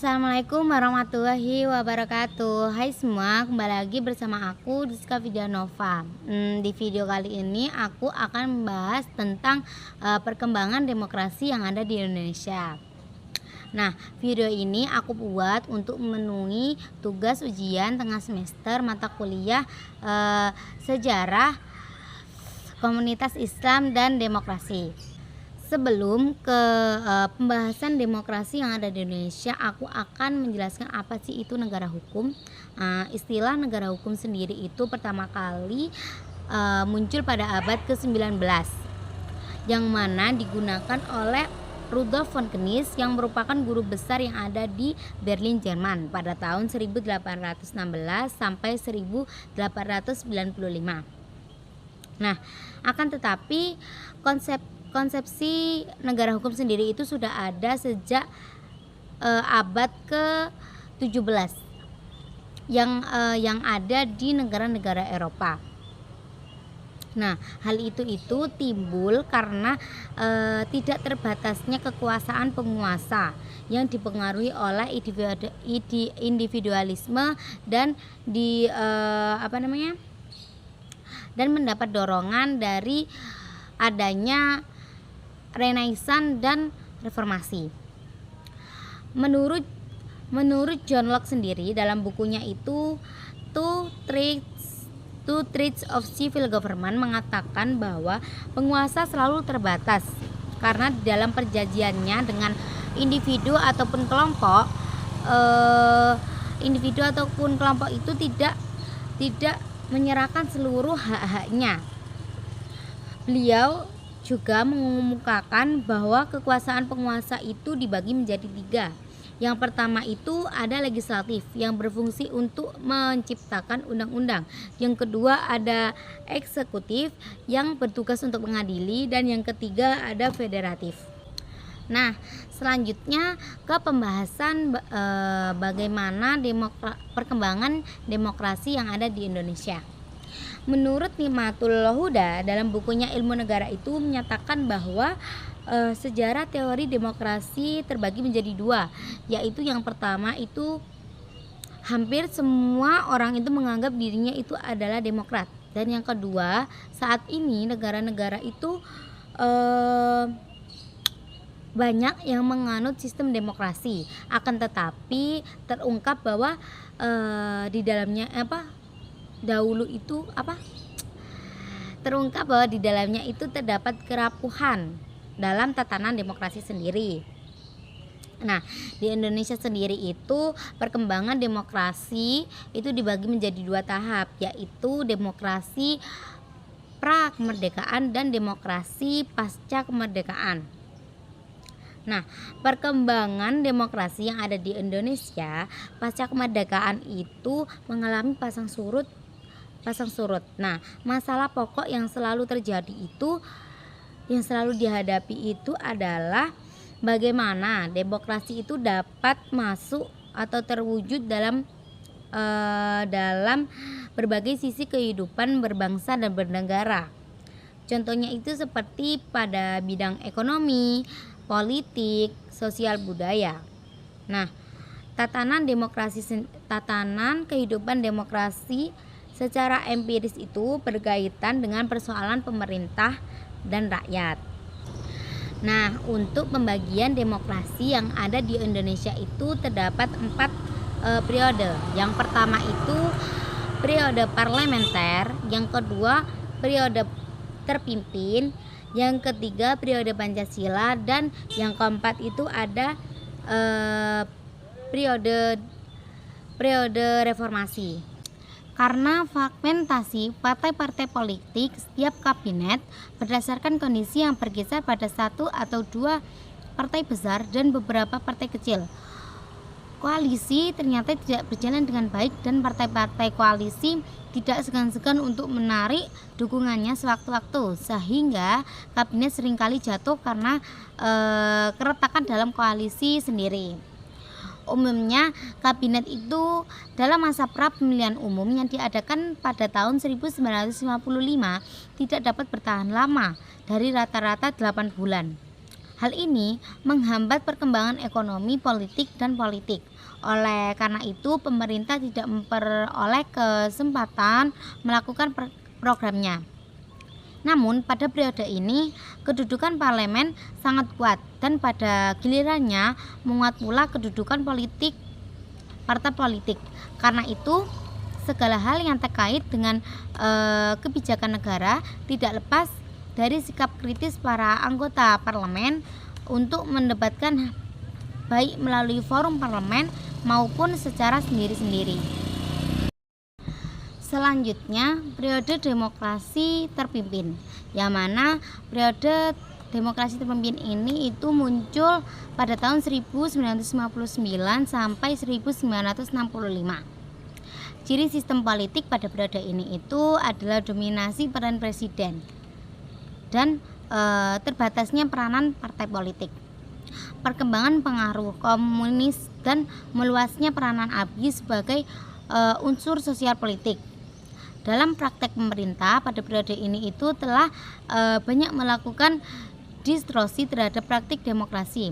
Assalamualaikum warahmatullahi wabarakatuh. Hai semua, kembali lagi bersama aku Rizka Vidyanova. Di video kali ini aku akan membahas tentang perkembangan demokrasi yang ada di Indonesia. Nah, video ini aku buat untuk memenuhi tugas ujian tengah semester mata kuliah sejarah komunitas Islam dan demokrasi. Sebelum ke pembahasan demokrasi yang ada di Indonesia, aku akan menjelaskan apa sih itu negara hukum. Istilah negara hukum sendiri itu pertama kali muncul pada abad ke-19, yang mana digunakan oleh Rudolf von Keynes yang merupakan guru besar yang ada di Berlin, Jerman pada tahun 1816 sampai 1895. Nah, akan tetapi konsepsi negara hukum sendiri itu sudah ada sejak abad ke-17 yang ada di negara-negara Eropa. Nah, hal itu timbul karena tidak terbatasnya kekuasaan penguasa yang dipengaruhi oleh individualisme dan dan mendapat dorongan dari adanya Renaissance dan Reformasi. Menurut John Locke sendiri dalam bukunya itu Two Traits of Civil Government mengatakan bahwa penguasa selalu terbatas karena dalam perjanjiannya dengan individu ataupun kelompok itu tidak menyerahkan seluruh hak-haknya. Beliau juga mengemukakan bahwa kekuasaan penguasa itu dibagi menjadi 3. Yang pertama itu ada legislatif yang berfungsi untuk menciptakan undang-undang. Yang kedua ada eksekutif yang bertugas untuk mengadili, dan yang ketiga ada federatif. Nah, selanjutnya ke pembahasan bagaimana perkembangan demokrasi yang ada di Indonesia. Menurut Nimatul Huda dalam bukunya Ilmu Negara itu menyatakan bahwa sejarah teori demokrasi terbagi menjadi 2, yaitu yang pertama itu hampir semua orang itu menganggap dirinya itu adalah demokrat, dan yang kedua saat ini negara-negara itu banyak yang menganut sistem demokrasi, akan tetapi terungkap bahwa di dalamnya terungkap bahwa di dalamnya itu terdapat kerapuhan dalam tatanan demokrasi sendiri. Nah, di Indonesia sendiri itu perkembangan demokrasi itu dibagi menjadi 2 tahap, yaitu demokrasi pra-kemerdekaan dan demokrasi pasca kemerdekaan. Nah, perkembangan demokrasi yang ada di Indonesia pasca kemerdekaan itu mengalami pasang surut. Nah, masalah pokok yang selalu dihadapi itu adalah bagaimana demokrasi itu dapat masuk atau terwujud dalam berbagai sisi kehidupan berbangsa dan bernegara. Contohnya itu seperti pada bidang ekonomi, politik, sosial, budaya. Nah, tatanan kehidupan demokrasi secara empiris itu berkaitan dengan persoalan pemerintah dan rakyat. Nah, untuk pembagian demokrasi yang ada di Indonesia itu terdapat 4 periode. Yang pertama itu periode parlementer, yang kedua periode terpimpin, yang ketiga periode Pancasila, dan yang keempat itu ada periode reformasi. Karena fragmentasi partai-partai politik, setiap kabinet berdasarkan kondisi yang bergeser pada 1 atau 2 partai besar dan beberapa partai kecil. Koalisi ternyata tidak berjalan dengan baik, dan partai-partai koalisi tidak segan-segan untuk menarik dukungannya sewaktu-waktu, sehingga kabinet seringkali jatuh karena keretakan dalam koalisi sendiri. Umumnya kabinet itu dalam masa pra pemilihan umum yang diadakan pada tahun 1955 tidak dapat bertahan lama dari rata-rata 8 bulan. Hal ini menghambat perkembangan ekonomi, politik, dan politik. Oleh karena itu, pemerintah tidak memperoleh kesempatan melakukan programnya. Namun, pada periode ini, kedudukan parlemen sangat kuat dan pada gilirannya menguat pula kedudukan politik partai politik. Karena itu, segala hal yang terkait dengan kebijakan negara tidak lepas dari sikap kritis para anggota parlemen untuk mendebatkan baik melalui forum parlemen maupun secara sendiri-sendiri. Selanjutnya, periode demokrasi terpimpin, yang mana periode demokrasi terpimpin ini itu muncul pada tahun 1959 sampai 1965. Ciri sistem politik pada periode ini itu adalah dominasi peran presiden dan terbatasnya peranan partai politik. Perkembangan pengaruh komunis dan meluasnya peranan ABRI sebagai unsur sosial politik. Dalam praktek pemerintah pada periode ini itu telah banyak melakukan distorsi terhadap praktik demokrasi.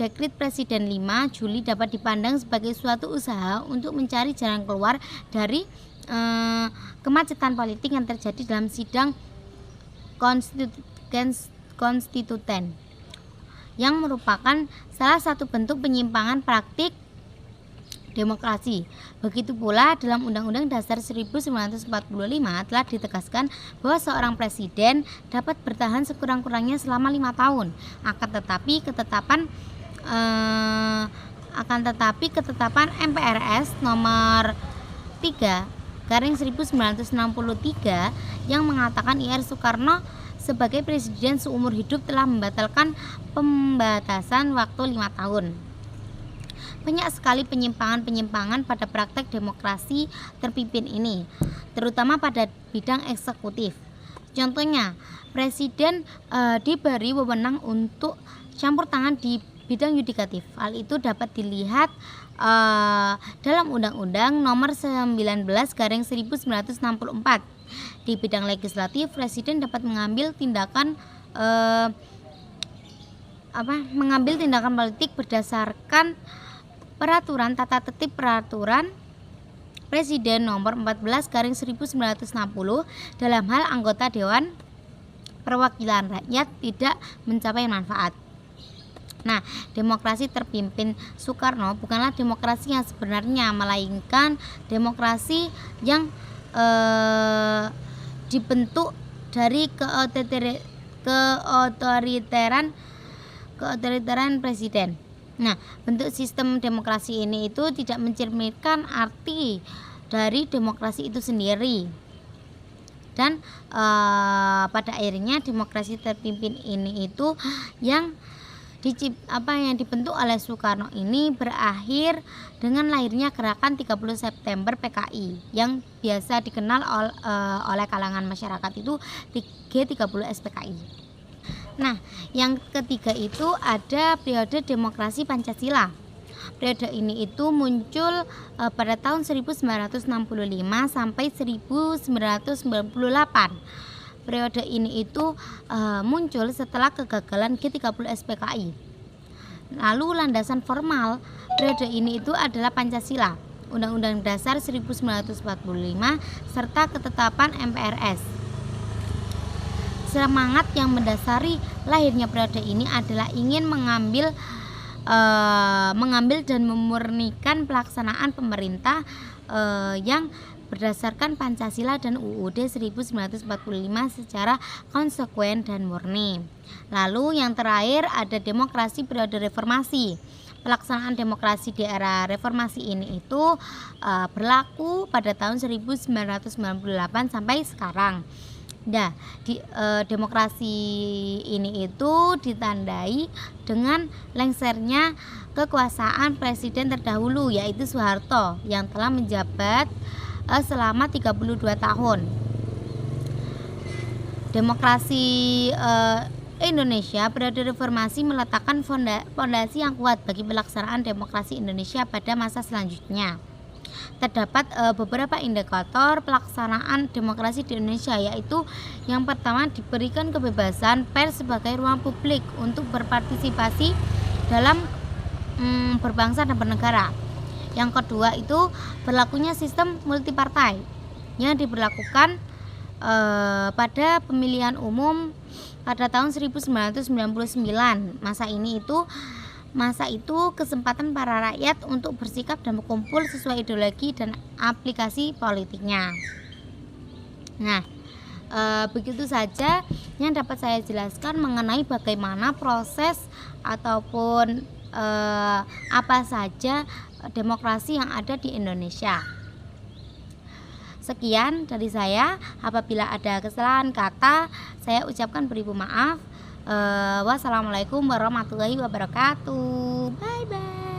Dekrit Presiden 5 Juli dapat dipandang sebagai suatu usaha untuk mencari jalan keluar dari kemacetan politik yang terjadi dalam sidang konstituen, yang merupakan salah satu bentuk penyimpangan praktik demokrasi. Begitu pula dalam Undang-Undang Dasar 1945 telah ditegaskan bahwa seorang presiden dapat bertahan sekurang-kurangnya selama 5 tahun. Akan tetapi ketetapan MPRS nomor 3/1963 yang mengatakan IR Soekarno sebagai presiden seumur hidup telah membatalkan pembatasan waktu 5 tahun. Banyak sekali penyimpangan-penyimpangan pada praktek demokrasi terpimpin ini, terutama pada bidang eksekutif. Contohnya, presiden diberi wewenang untuk campur tangan di bidang yudikatif. Hal itu dapat dilihat dalam Undang-Undang Nomor 19/1964. Di bidang legislatif, presiden dapat mengambil tindakan politik berdasarkan peraturan tata tertib peraturan Presiden nomor 14/1960 dalam hal anggota Dewan Perwakilan Rakyat tidak mencapai manfaat. Nah, demokrasi terpimpin Soekarno bukanlah demokrasi yang sebenarnya, melainkan demokrasi yang dibentuk dari keotoriteran presiden. Nah, bentuk sistem demokrasi ini itu tidak mencerminkan arti dari demokrasi itu sendiri. Dan pada akhirnya demokrasi terpimpin ini itu yang dibentuk oleh Soekarno ini berakhir dengan lahirnya gerakan 30 September PKI yang biasa dikenal oleh kalangan masyarakat itu G30 SPKI. Nah, yang ketiga itu ada periode demokrasi Pancasila. Periode ini itu muncul pada tahun 1965 sampai 1998. Periode ini itu muncul setelah kegagalan G30 SPKI. Lalu landasan formal periode ini itu adalah Pancasila, Undang-Undang Dasar 1945 serta ketetapan MPRS. Semangat yang mendasari lahirnya periode ini adalah ingin mengambil dan memurnikan pelaksanaan pemerintah yang berdasarkan Pancasila dan UUD 1945 secara konsekuen dan murni. Lalu yang terakhir ada demokrasi periode reformasi. Pelaksanaan demokrasi di era reformasi ini itu berlaku pada tahun 1998 sampai sekarang. Nah, demokrasi ini itu ditandai dengan lengsernya kekuasaan presiden terdahulu, yaitu Soeharto yang telah menjabat selama 32 tahun. Demokrasi Indonesia periode reformasi meletakkan fondasi yang kuat bagi pelaksanaan demokrasi Indonesia pada masa selanjutnya. Terdapat beberapa indikator pelaksanaan demokrasi di Indonesia, yaitu yang pertama diberikan kebebasan pers sebagai ruang publik untuk berpartisipasi dalam berbangsa dan bernegara. Yang kedua itu berlakunya sistem multipartai yang diberlakukan pada pemilihan umum pada tahun 1999. Masa itu kesempatan para rakyat untuk bersikap dan berkumpul sesuai ideologi dan aplikasi politiknya. Nah, begitu saja yang dapat saya jelaskan mengenai bagaimana proses ataupun apa saja demokrasi yang ada di Indonesia. Sekian dari saya. Apabila ada kesalahan kata, saya ucapkan beribu maaf. Wassalamualaikum warahmatullahi wabarakatuh. Bye bye.